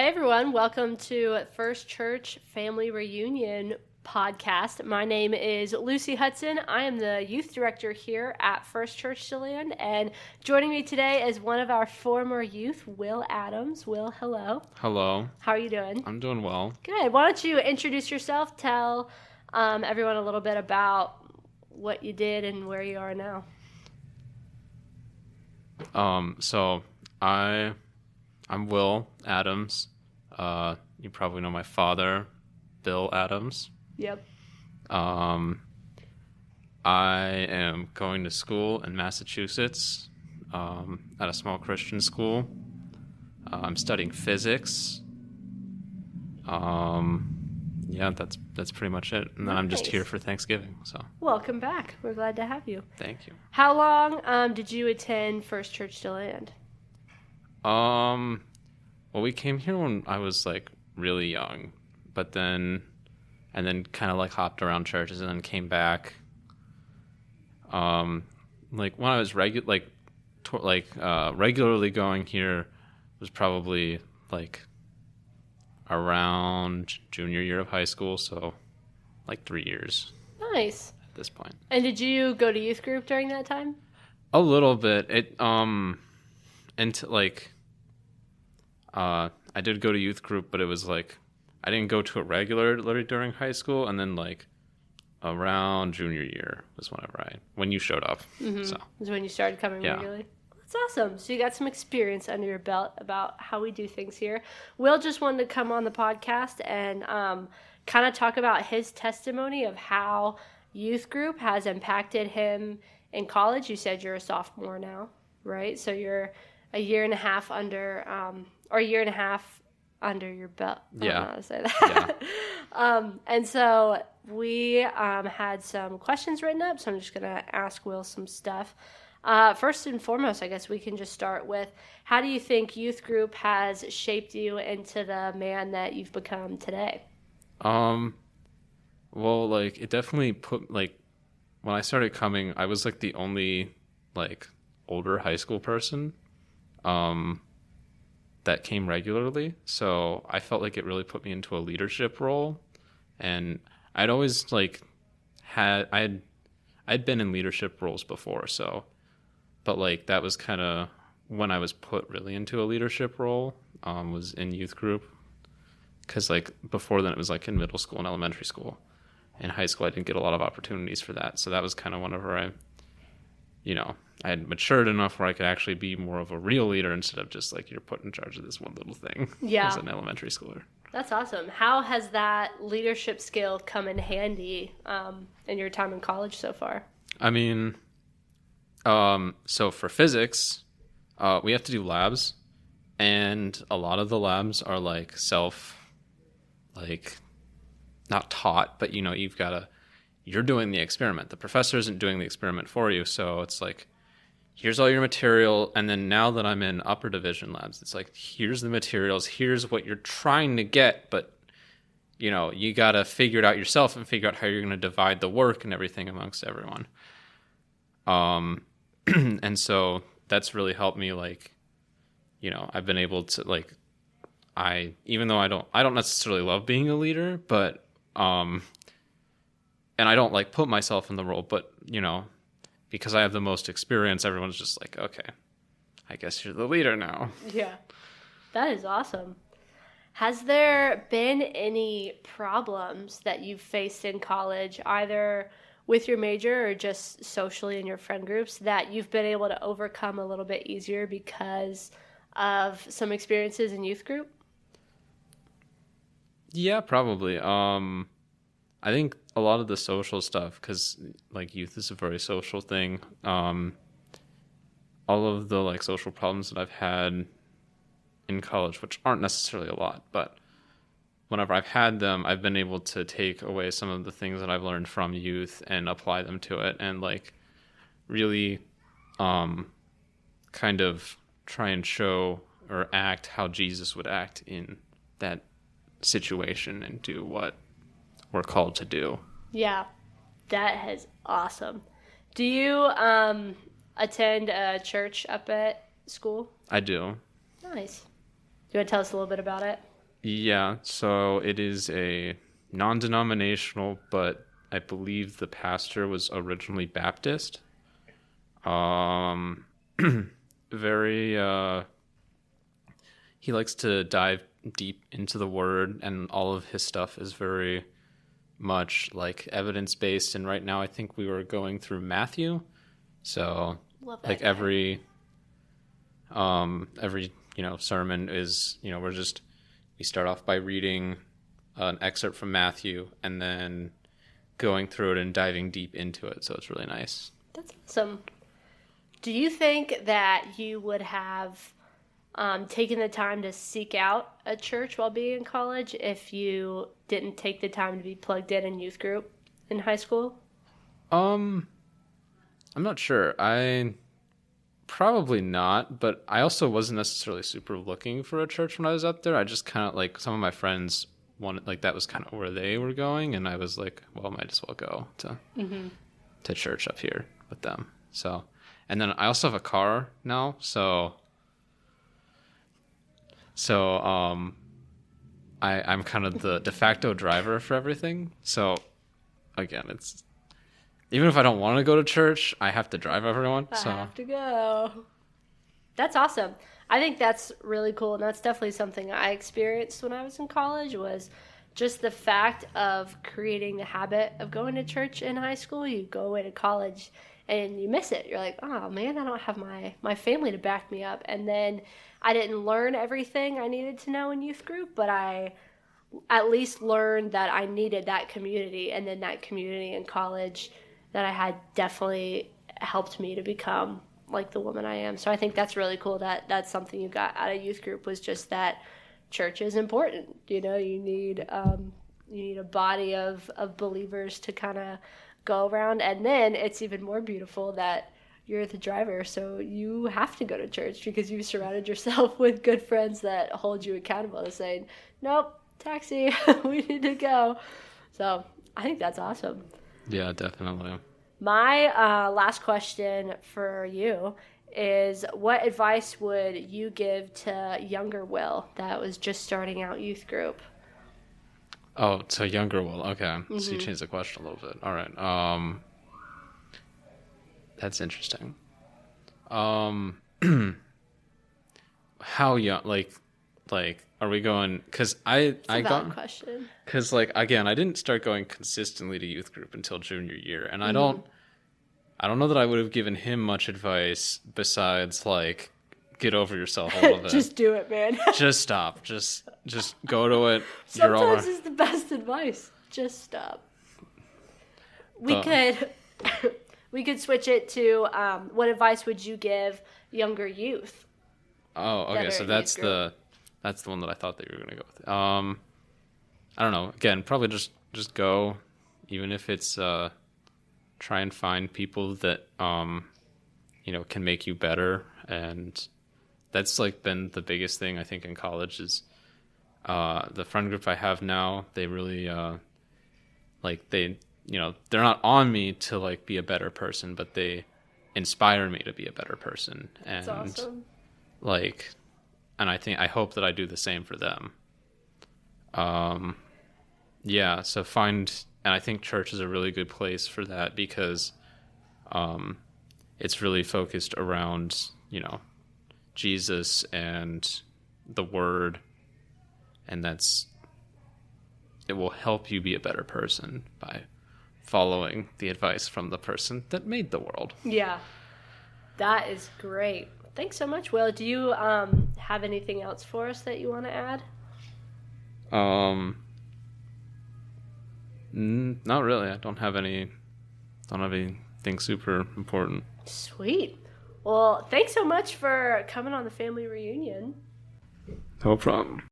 Hey everyone, welcome to First Church Family Reunion podcast. My name is Lucy Hudson. I am the youth director here at First Church DeLand, and joining me today is one of our former youth, Will Adams. Will, hello. Hello. How are you doing? I'm doing well. Good. Why don't you introduce yourself, tell everyone a little bit about what you did and where you are now. I'm Will Adams. You probably know my father, Bill Adams. Yep. I am going to school in Massachusetts, at a small Christian school. I'm studying physics. Yeah, that's pretty much it. And then I'm just here for Thanksgiving. So welcome back. We're glad to have you. Thank you. How long did you attend First Church DeLand? Well, we came here when I was like really young, and then kind of like hopped around churches and then came back. Like when I was regularly going here was probably like around junior year of high school, so like 3 years. Nice. At this point. And did you go to youth group during that time? A little bit. I did go to youth group, but it was like I didn't go to it regularly during high school, and then like around junior year was when you showed up. Mm-hmm. So is when you started coming regularly. That's awesome. So you got some experience under your belt about how we do things here. Will just wanted to come on the podcast and kind of talk about his testimony of how youth group has impacted him in college. You said you're a sophomore now, right? So you're a year and a half under your belt. I don't know how to say that. Yeah. And so we had some questions written up, so I'm just going to ask Will some stuff. First and foremost, I guess we can just start with, how do you think youth group has shaped you into the man that you've become today? Well, like it definitely put when I started coming, I was like the only like older high school person that came regularly, so I felt like it really put me into a leadership role. And I'd always I'd been in leadership roles before, but like that was kind of when I was put really into a leadership role, was in youth group, because like before then it was like in middle school and elementary school. In high school I didn't get a lot of opportunities for that, so that was kind of whenever I had matured enough where I could actually be more of a real leader instead of just like you're put in charge of this one little thing as an elementary schooler. That's awesome. How has that leadership skill come in handy in your time in college so far? I mean, so for physics, we have to do labs, and a lot of the labs are like not taught, but you're doing the experiment. The professor isn't doing the experiment for you, so it's like, here's all your material, and then now that I'm in upper division labs, it's like, here's the materials, here's what you're trying to get, but you gotta figure it out yourself and figure out how you're gonna divide the work and everything amongst everyone. And so that's really helped me, I've been able to even though I don't necessarily love being a leader, but and I don't put myself in the role, but because I have the most experience, everyone's just like, okay, I guess you're the leader now. Yeah, that is awesome. Has there been any problems that you've faced in college, either with your major or just socially in your friend groups, that you've been able to overcome a little bit easier because of some experiences in youth group? Yeah, probably. I think a lot of the social stuff, because youth is a very social thing. All of the social problems that I've had in college, which aren't necessarily a lot, but whenever I've had them, I've been able to take away some of the things that I've learned from youth and apply them to it, and really kind of try and show or act how Jesus would act in that situation and do what we're called to do. Yeah, that is awesome. Do you attend a church up at school? I do. Nice. Do you want to tell us a little bit about it? Yeah, so it is a non-denominational, but I believe the pastor was originally Baptist. Um, very, he likes to dive deep into the word, and all of his stuff is very much like evidence-based. And right now I think we were going through Matthew. So Love that like guy. every sermon is, we start off by reading an excerpt from Matthew and then going through it and diving deep into it. So it's really nice. That's awesome. Do you think that you would have taken the time to seek out a church while being in college if you didn't take the time to be plugged in youth group in high school? I'm not sure. I probably not, but I also wasn't necessarily super looking for a church when I was up there. I just kind of like some of my friends wanted, like that was kind of where they were going, and I was like, well, might as well go to church up here with them. So, and then I also have a car now, so I'm kind of the de facto driver for everything. So again, it's even if I don't want to go to church, I have to drive everyone. I have to go. That's awesome. I think that's really cool, and that's definitely something I experienced when I was in college, was just the fact of creating the habit of going to church in high school. You go away to college and you miss it. You're like, oh man, I don't have my family to back me up. And then I didn't learn everything I needed to know in youth group, but I at least learned that I needed that community, and then that community in college that I had definitely helped me to become like the woman I am. So I think that's really cool that that's something you got out of youth group, was just that church is important. You need a body of believers to kind of go around, and then it's even more beautiful that you're the driver, so you have to go to church because you've surrounded yourself with good friends that hold you accountable to saying, nope, taxi, we need to go. So I think that's awesome. Yeah, definitely. My last question for you is, what advice would you give to younger Will that was just starting out youth group? Oh, so younger Will. Okay. So you changed the question a little bit. All right. That's interesting. How young? Like, are we going? Because I got question. Because again, I didn't start going consistently to youth group until junior year, and I don't know that I would have given him much advice besides get over yourself a little bit. Just do it, man. Just stop. Just go to it. Sometimes it's the best advice. Just stop. We could switch it to what advice would you give younger youth? Oh, okay. So that's the one that I thought that you were going to go with. I don't know. Again, probably just go, even if it's try and find people that can make you better. And that's been the biggest thing I think in college is the friend group I have now. They really they're not on me to be a better person, but they inspire me to be a better person. And that's awesome. And I hope that I do the same for them. Yeah, so and I think church is a really good place for that because it's really focused around, Jesus and the word, and it will help you be a better person by following the advice from the person that made the world. Yeah, that is great. Thanks so much, Will. Do you have anything else for us that you want to add? Not really. I don't have anything super important. Sweet. Well, thanks so much for coming on the family reunion. No problem.